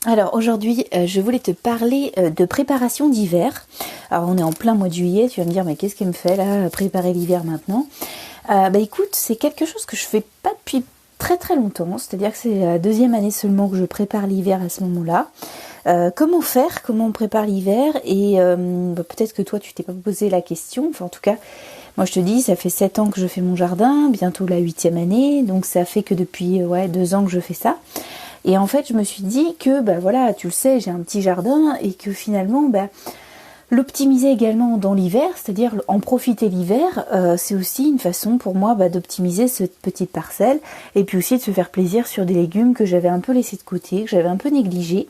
Alors aujourd'hui, je voulais te parler de préparation d'hiver. Alors on est en plein mois de juillet, tu vas me dire mais qu'est-ce qui me fait là, préparer l'hiver maintenant? Écoute, c'est quelque chose que je fais pas depuis très très longtemps, c'est-à-dire que c'est la deuxième année seulement que je prépare l'hiver à ce moment-là. Comment faire, comment on prépare l'hiver et peut-être que toi tu t'es pas posé la question, enfin en tout cas moi je te dis ça fait 7 ans que je fais mon jardin, bientôt la 8e année, donc ça fait que depuis 2 ans que je fais ça. Et en fait, je me suis dit que, voilà, tu le sais, j'ai un petit jardin et que finalement, l'optimiser également dans l'hiver, c'est-à-dire en profiter l'hiver, c'est aussi une façon pour moi d'optimiser cette petite parcelle et puis aussi de se faire plaisir sur des légumes que j'avais un peu laissés de côté, que j'avais un peu négligés.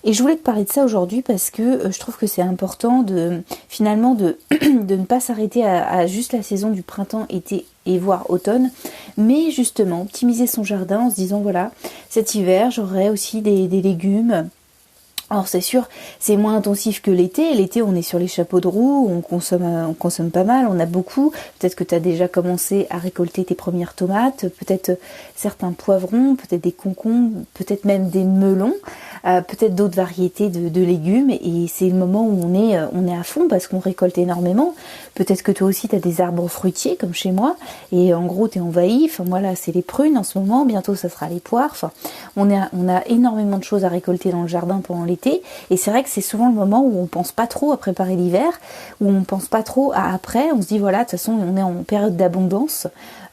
Et je voulais te parler de ça aujourd'hui parce que je trouve que c'est important de finalement de ne pas s'arrêter à juste la saison du printemps, été et voire automne, mais justement optimiser son jardin en se disant voilà, cet hiver j'aurai aussi des légumes. Alors c'est sûr, c'est moins intensif que l'été. L'été, on est sur les chapeaux de roue, on consomme pas mal, on a beaucoup. Peut-être que tu as déjà commencé à récolter tes premières tomates, peut-être certains poivrons, peut-être des concombres, peut-être même des melons, peut-être d'autres variétés de légumes. Et c'est le moment où on est à fond parce qu'on récolte énormément. Peut-être que toi aussi tu as des arbres fruitiers comme chez moi et en gros tu es envahi. Enfin moi là c'est les prunes en ce moment, bientôt ça sera les poires. Enfin on a énormément de choses à récolter dans le jardin pendant l'été. Et c'est vrai que c'est souvent le moment où on pense pas trop à préparer l'hiver, où on pense pas trop à après, on se dit voilà, de toute façon on est en période d'abondance,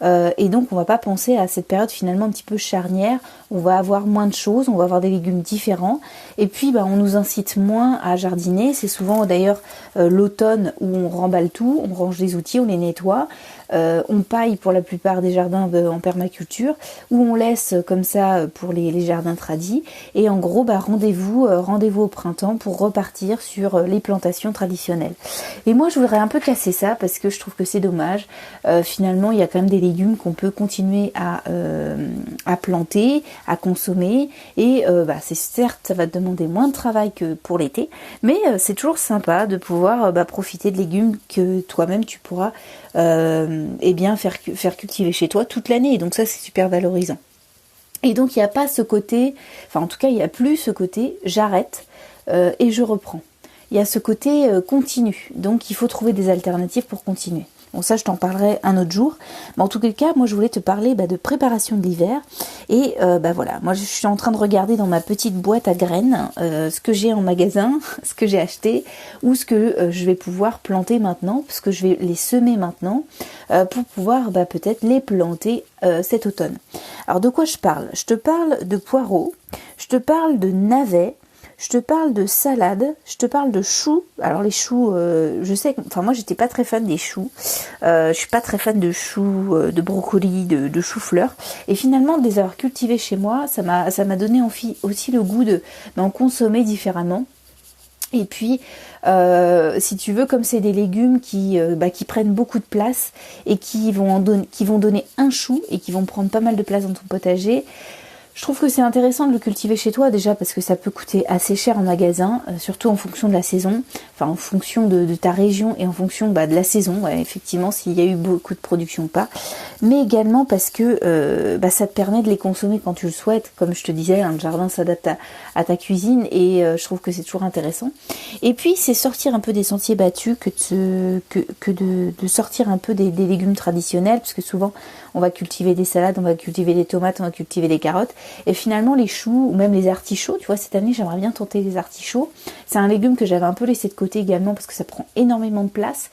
et donc on va pas penser à cette période finalement un petit peu charnière, on va avoir moins de choses, on va avoir des légumes différents, et puis on nous incite moins à jardiner, c'est souvent d'ailleurs l'automne où on remballe tout, on range les outils, on les nettoie, on paille pour la plupart des jardins en permaculture, où on laisse comme ça pour les jardins tradis, et en gros rendez-vous au printemps pour repartir sur les plantations traditionnelles. Et moi je voudrais un peu casser ça parce que je trouve que c'est dommage. Finalement il y a quand même des légumes qu'on peut continuer à planter, à consommer, et c'est certes ça va te demander moins de travail que pour l'été, mais c'est toujours sympa de pouvoir profiter de légumes que toi-même tu pourras faire cultiver chez toi toute l'année, et donc ça c'est super valorisant. Et donc il n'y a pas ce côté, enfin en tout cas il n'y a plus ce côté j'arrête et je reprends. Il y a ce côté continu, donc il faut trouver des alternatives pour continuer. Bon ça je t'en parlerai un autre jour, mais en tout cas moi je voulais te parler de préparation de l'hiver, et voilà, moi je suis en train de regarder dans ma petite boîte à graines ce que j'ai en magasin, ce que j'ai acheté, ou ce que je vais pouvoir planter maintenant, parce que je vais les semer maintenant, pour pouvoir peut-être les planter cet automne. Alors de quoi je parle? Je te parle de poireaux, je te parle de navets, je te parle de salade, je te parle de choux. Alors les choux, je sais que, moi j'étais pas très fan des choux. Je suis pas très fan de choux, de brocolis, de choux-fleurs. Et finalement de les avoir cultivés chez moi, ça m'a donné aussi le goût d'en consommer différemment. Et puis, si tu veux, comme c'est des légumes qui prennent beaucoup de place et qui vont donner un chou et qui vont prendre pas mal de place dans ton potager, je trouve que c'est intéressant de le cultiver chez toi déjà parce que ça peut coûter assez cher en magasin, surtout en fonction de la saison, en fonction de ta région et en fonction de la saison, effectivement s'il y a eu beaucoup de production ou pas, mais également parce que ça te permet de les consommer quand tu le souhaites, comme je te disais, le jardin s'adapte à ta cuisine, et je trouve que c'est toujours intéressant. Et puis c'est sortir un peu des sentiers battus que de sortir un peu des légumes traditionnels, parce que souvent on va cultiver des salades, on va cultiver des tomates, on va cultiver des carottes, et finalement les choux ou même les artichauts, tu vois, cette année j'aimerais bien tenter les artichauts. C'est un légume que j'avais un peu laissé de côté également parce que ça prend énormément de place.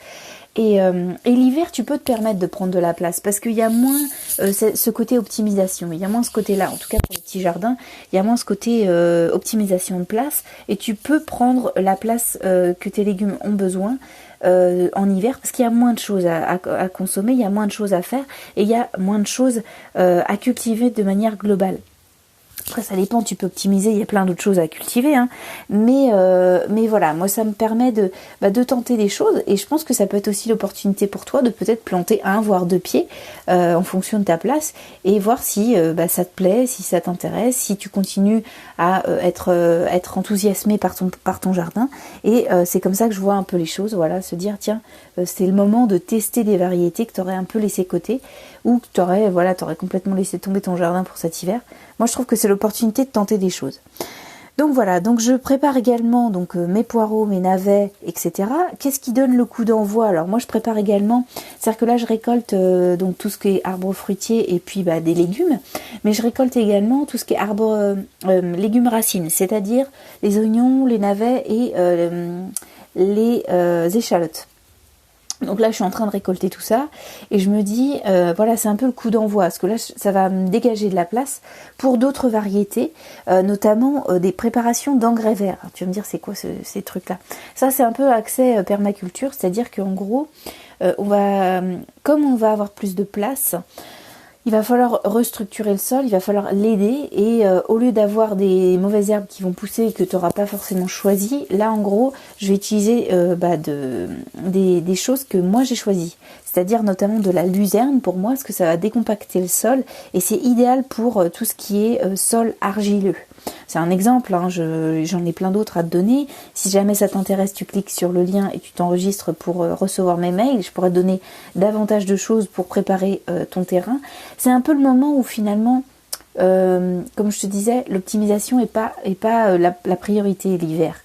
Et l'hiver, tu peux te permettre de prendre de la place parce qu'il y a moins ce côté optimisation, il y a moins ce côté-là, en tout cas pour les petits jardins, il y a moins ce côté optimisation de place, et tu peux prendre la place que tes légumes ont besoin en hiver, parce qu'il y a moins de choses à consommer, il y a moins de choses à faire, et il y a moins de choses à cultiver de manière globale. Après ça dépend, tu peux optimiser, il y a plein d'autres choses à cultiver, mais voilà, moi ça me permet de tenter des choses, et je pense que ça peut être aussi l'opportunité pour toi de peut-être planter 1 voire 2 pieds en fonction de ta place, et voir si ça te plaît, si ça t'intéresse, si tu continues à être enthousiasmé par ton jardin, et c'est comme ça que je vois un peu les choses, voilà, se dire tiens, c'est le moment de tester des variétés que tu aurais un peu laissé côté, ou que tu aurais complètement laissé tomber ton jardin pour cet hiver. Moi je trouve que c'est l'opportunité de tenter des choses. Donc voilà, donc je prépare également donc mes poireaux, mes navets, etc. Qu'est-ce qui donne le coup d'envoi? Alors moi je prépare également, c'est-à-dire que là je récolte donc tout ce qui est arbres fruitiers et puis des légumes, mais je récolte également tout ce qui est légumes racines, c'est-à-dire les oignons, les navets et les échalotes. Donc là, je suis en train de récolter tout ça et je me dis, voilà, c'est un peu le coup d'envoi parce que là, ça va me dégager de la place pour d'autres variétés, notamment des préparations d'engrais verts. Alors, tu vas me dire, c'est quoi ces trucs-là? Ça, c'est un peu accès permaculture, c'est-à-dire qu'en gros, comme on va avoir plus de place, il va falloir restructurer le sol, il va falloir l'aider et au lieu d'avoir des mauvaises herbes qui vont pousser et que tu n'auras pas forcément choisi, là en gros je vais utiliser des choses que moi j'ai choisies, c'est-à-dire notamment de la luzerne pour moi parce que ça va décompacter le sol et c'est idéal pour tout ce qui est sol argileux. C'est un exemple, hein, j'en ai plein d'autres à te donner. Si jamais ça t'intéresse, tu cliques sur le lien et tu t'enregistres pour recevoir mes mails. Je pourrais te donner davantage de choses pour préparer ton terrain. C'est un peu le moment où finalement, comme je te disais, l'optimisation est pas la priorité l'hiver.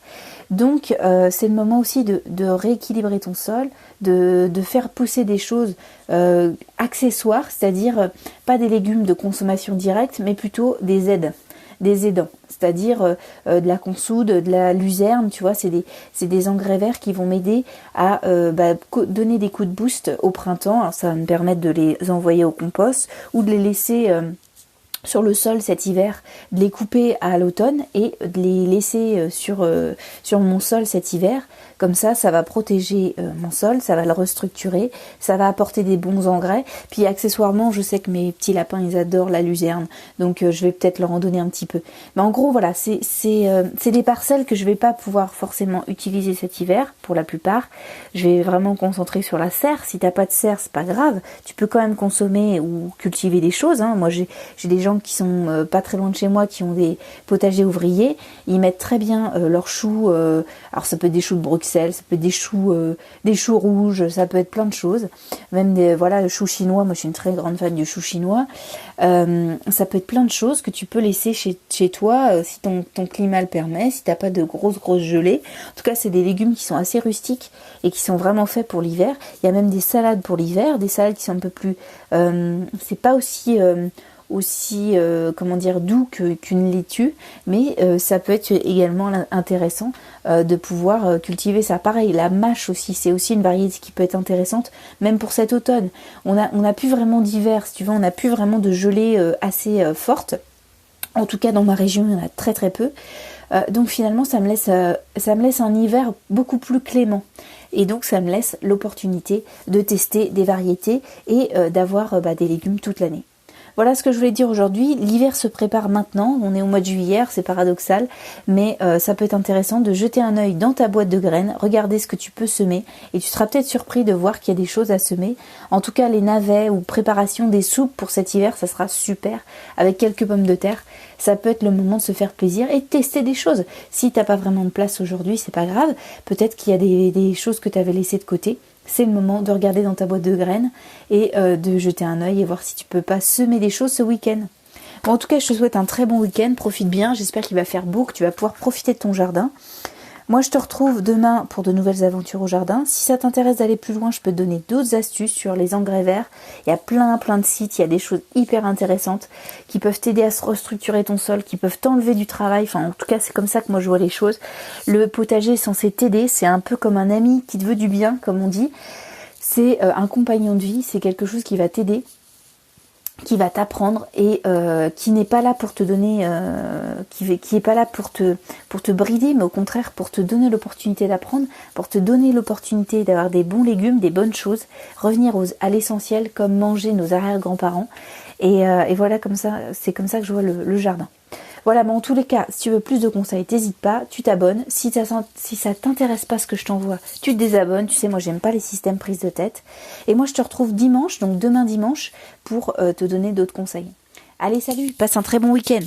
Donc c'est le moment aussi de rééquilibrer ton sol, de faire pousser des choses accessoires, c'est-à-dire pas des légumes de consommation directe, mais plutôt des aides. Des aidants, c'est-à-dire de la consoude, de la luzerne, tu vois, c'est des engrais verts qui vont m'aider à donner des coups de boost au printemps. Alors ça va me permettre de les envoyer au compost ou de les laisser sur le sol cet hiver, de les couper à l'automne et de les laisser sur mon sol cet hiver. Comme ça va protéger mon sol, ça va le restructurer, ça va apporter des bons engrais. Puis accessoirement, je sais que mes petits lapins, ils adorent la luzerne, donc je vais peut-être leur en donner un petit peu. Mais en gros, voilà, c'est des parcelles que je vais pas pouvoir forcément utiliser cet hiver, pour la plupart. Je vais vraiment me concentrer sur la serre. Si t'as pas de serre, c'est pas grave. Tu peux quand même consommer ou cultiver des choses, hein. Moi, j'ai des gens qui sont pas très loin de chez moi, qui ont des potagers ouvriers. Ils mettent très bien leurs choux. Alors ça peut être des choux de Bruxelles, ça peut être des choux rouges, ça peut être plein de choses. Même le chou chinois, moi je suis une très grande fan du chou chinois. Ça peut être plein de choses que tu peux laisser chez toi si ton climat le permet, si t'as pas de grosses gelées. En tout cas, c'est des légumes qui sont assez rustiques et qui sont vraiment faits pour l'hiver. Il y a même des salades pour l'hiver, des salades qui sont un peu plus... c'est pas aussi doux qu'une laitue, mais ça peut être également intéressant de pouvoir cultiver ça. Pareil, la mâche aussi, c'est aussi une variété qui peut être intéressante, même pour cet automne. On a plus vraiment d'hiver, si tu veux, on n'a plus vraiment de gelée assez forte. En tout cas, dans ma région, il y en a très très peu. Donc finalement, ça me laisse un hiver beaucoup plus clément. Et donc ça me laisse l'opportunité de tester des variétés et d'avoir des légumes toute l'année. Voilà ce que je voulais dire aujourd'hui. L'hiver se prépare maintenant, on est au mois de juillet, c'est paradoxal, mais ça peut être intéressant de jeter un œil dans ta boîte de graines, regarder ce que tu peux semer, et tu seras peut-être surpris de voir qu'il y a des choses à semer. En tout cas, les navets ou préparation des soupes pour cet hiver, ça sera super, avec quelques pommes de terre. Ça peut être le moment de se faire plaisir et de tester des choses. Si t'as pas vraiment de place aujourd'hui, c'est pas grave, peut-être qu'il y a des choses que tu avais laissées de côté. C'est le moment de regarder dans ta boîte de graines et de jeter un œil et voir si tu peux pas semer des choses ce week-end. Bon, en tout cas, je te souhaite un très bon week-end, profite bien, j'espère qu'il va faire beau, que tu vas pouvoir profiter de ton jardin. Moi, je te retrouve demain pour de nouvelles aventures au jardin. Si ça t'intéresse d'aller plus loin, je peux te donner d'autres astuces sur les engrais verts. Il y a plein de sites, il y a des choses hyper intéressantes qui peuvent t'aider à se restructurer ton sol, qui peuvent t'enlever du travail. Enfin, en tout cas, c'est comme ça que moi je vois les choses. Le potager est censé t'aider, c'est un peu comme un ami qui te veut du bien, comme on dit. C'est un compagnon de vie, c'est quelque chose qui va t'aider, qui va t'apprendre et qui n'est pas là pour te donner, qui est pas là pour te brider, mais au contraire pour te donner l'opportunité d'apprendre, pour te donner l'opportunité d'avoir des bons légumes, des bonnes choses, revenir à l'essentiel comme manger nos arrière-grands-parents. Et voilà, comme ça, c'est comme ça que je vois le jardin. Voilà, mais en tous les cas, si tu veux plus de conseils, t'hésites pas, tu t'abonnes. Si ça t'intéresse pas ce que je t'envoie, tu te désabonnes. Tu sais, moi j'aime pas les systèmes prise de tête. Et moi je te retrouve dimanche, donc demain dimanche, pour te donner d'autres conseils. Allez, salut, passe un très bon week-end.